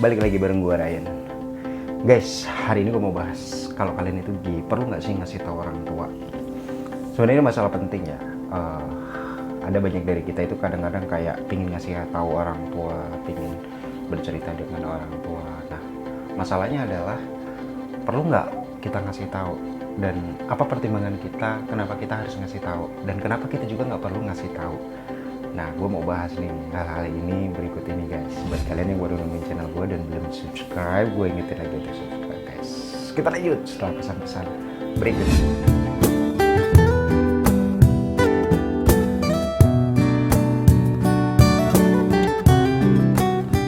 Balik lagi bareng gue Ryan. Guys, hari ini gue mau bahas kalau kalian itu perlu nggak sih ngasih tahu orang tua. Sebenarnya ini masalah penting ya. Ada banyak dari kita itu kadang-kadang kayak pingin ngasih tahu orang tua, pingin bercerita dengan orang tua. Nah, masalahnya adalah perlu nggak kita ngasih tahu, dan apa pertimbangan kita kenapa kita harus ngasih tahu, dan kenapa kita juga nggak perlu ngasih tahu. Nah, gue mau bahas nih hal-hal ini berikut ini guys. Buat kalian yang baru nemuin channel gue dan belum subscribe, gue ingetin lagi untuk subscribe guys. Kita lanjut setelah pesan-pesan berikut.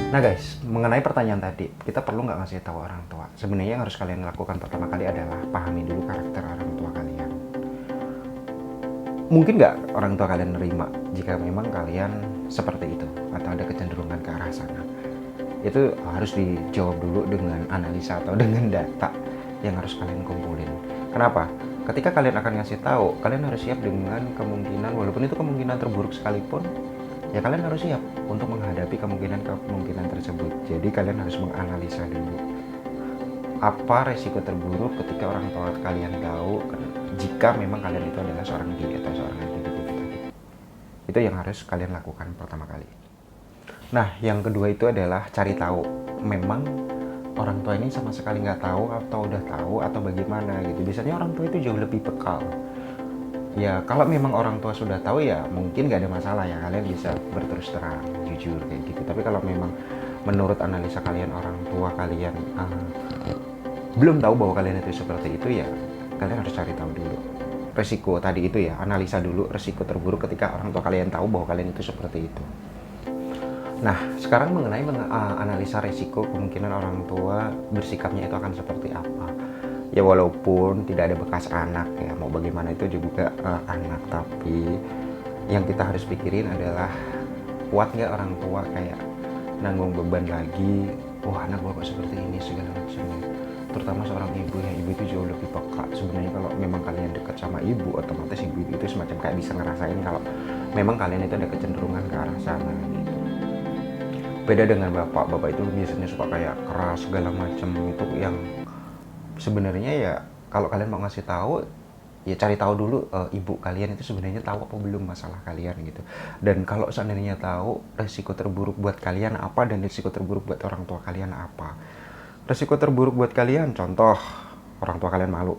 Nah guys, mengenai pertanyaan tadi, kita perlu nggak ngasih tahu orang tua? Sebenarnya yang harus kalian lakukan pertama kali adalah pahami dulu karakter orang tua kalian. Mungkin nggak orang tua kalian nerima jika memang kalian seperti itu atau ada kecenderungan ke arah sana? Itu harus dijawab dulu dengan analisa atau dengan data yang harus kalian kumpulin. Kenapa? Ketika kalian akan ngasih tahu, kalian harus siap dengan kemungkinan, walaupun itu kemungkinan terburuk sekalipun, ya kalian harus siap untuk menghadapi kemungkinan tersebut. Jadi kalian harus menganalisa dulu apa resiko terburuk ketika orang tua kalian tahu jika memang kalian itu adalah seorang gay atau seorang LGBT tadi. Itu yang harus kalian lakukan pertama kali. Nah, yang kedua itu adalah cari tahu memang orang tua ini sama sekali nggak tahu atau udah tahu atau bagaimana gitu. Biasanya orang tua itu jauh lebih peka. Ya, kalau memang orang tua sudah tahu ya mungkin nggak ada masalah ya, kalian bisa berterus terang, jujur kayak gitu. Tapi kalau memang menurut analisa kalian orang tua kalian belum tahu bahwa kalian itu seperti itu, ya kalian harus cari tahu dulu resiko tadi itu ya, analisa dulu resiko terburuk ketika orang tua kalian tahu bahwa kalian itu seperti itu. Nah, sekarang mengenai analisa resiko kemungkinan orang tua bersikapnya itu akan seperti apa. Ya walaupun tidak ada bekas anak ya, mau bagaimana itu juga anak, tapi yang kita harus pikirin adalah kuat nggak orang tua kayak nanggung beban lagi, wah anak bapak seperti ini segala macamnya. Terutama seorang ibu ya, ibu itu jauh lebih peka. Sebenarnya kalau memang kalian dekat sama ibu, otomatis ibu itu semacam kayak bisa ngerasain kalau memang kalian itu ada kecenderungan ke arah sana gitu. Beda dengan bapak itu biasanya suka kayak keras segala macam, itu yang sebenarnya ya kalau kalian mau ngasih tahu ya cari tahu dulu ibu kalian itu sebenarnya tahu apa belum masalah kalian gitu. Dan kalau seandainya tahu, resiko terburuk buat kalian apa dan resiko terburuk buat orang tua kalian apa. Resiko terburuk buat kalian, contoh orang tua kalian malu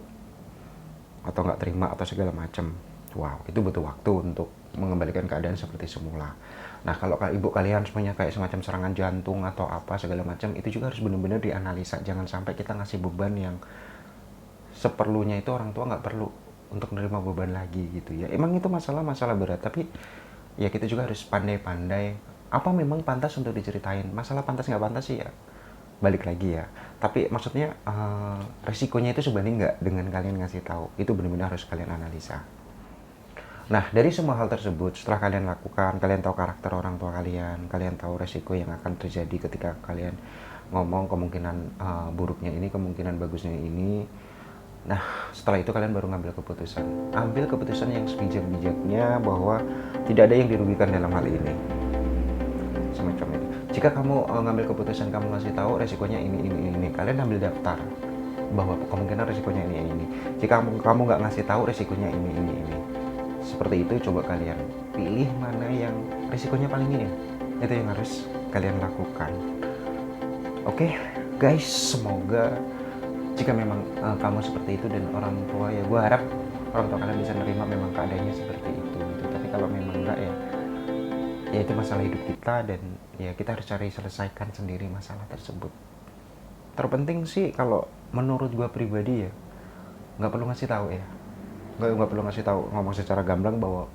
atau nggak terima atau segala macam. Wow, itu butuh waktu untuk mengembalikan keadaan seperti semula. Nah, kalau ibu kalian semuanya kayak semacam serangan jantung atau apa segala macam, itu juga harus benar-benar dianalisa. Jangan sampai kita ngasih beban yang seperlunya itu orang tua nggak perlu untuk menerima beban lagi gitu ya. Emang itu masalah berat, tapi ya kita juga harus pandai-pandai apa memang pantas untuk diceritain. Masalah pantas nggak pantas sih ya balik lagi ya, tapi maksudnya resikonya itu sebanding nggak dengan kalian ngasih tahu. Itu benar-benar harus kalian analisa. Nah, dari semua hal tersebut setelah kalian lakukan, kalian tahu karakter orang tua kalian tahu resiko yang akan terjadi ketika kalian ngomong, kemungkinan buruknya ini, kemungkinan bagusnya ini. Nah, setelah itu kalian baru ngambil keputusan. Ambil keputusan yang sebijak-bijaknya bahwa tidak ada yang dirugikan dalam hal ini. Semacam itu. Jika kamu ngambil keputusan, kamu ngasih tahu resikonya ini, kalian ambil daftar bahwa kemungkinan resikonya ini. Jika kamu nggak ngasih tahu resikonya ini. Seperti itu, coba kalian pilih mana yang resikonya paling minim. Itu yang harus kalian lakukan. Oke, guys, semoga jika memang kamu seperti itu dan orang tua, ya gue harap orang tua kalian bisa nerima memang keadaannya seperti itu gitu. Tapi kalau memang enggak ya itu masalah hidup kita, dan ya kita harus cari selesaikan sendiri masalah tersebut. Terpenting sih kalau menurut gue pribadi ya, nggak perlu ngasih tahu ya, nggak perlu ngasih tahu, ngomong secara gamblang bahwa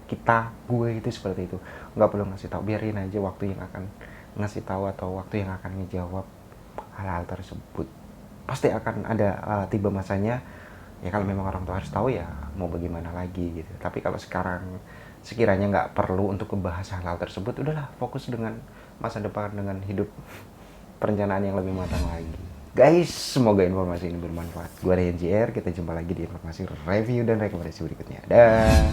gue itu seperti itu, nggak perlu ngasih tahu. Biarin aja waktu yang akan ngasih tahu atau waktu yang akan ngejawab hal-hal tersebut. Pasti akan ada tiba masanya ya, kalau memang orang tua harus tahu ya mau bagaimana lagi gitu. Tapi kalau sekarang sekiranya nggak perlu untuk membahas hal-hal tersebut, udahlah fokus dengan masa depan, dengan hidup, perencanaan yang lebih matang lagi. Guys, semoga informasi ini bermanfaat. Gue Ryan JR, kita jumpa lagi di informasi review dan rekomendasi berikutnya. Dah.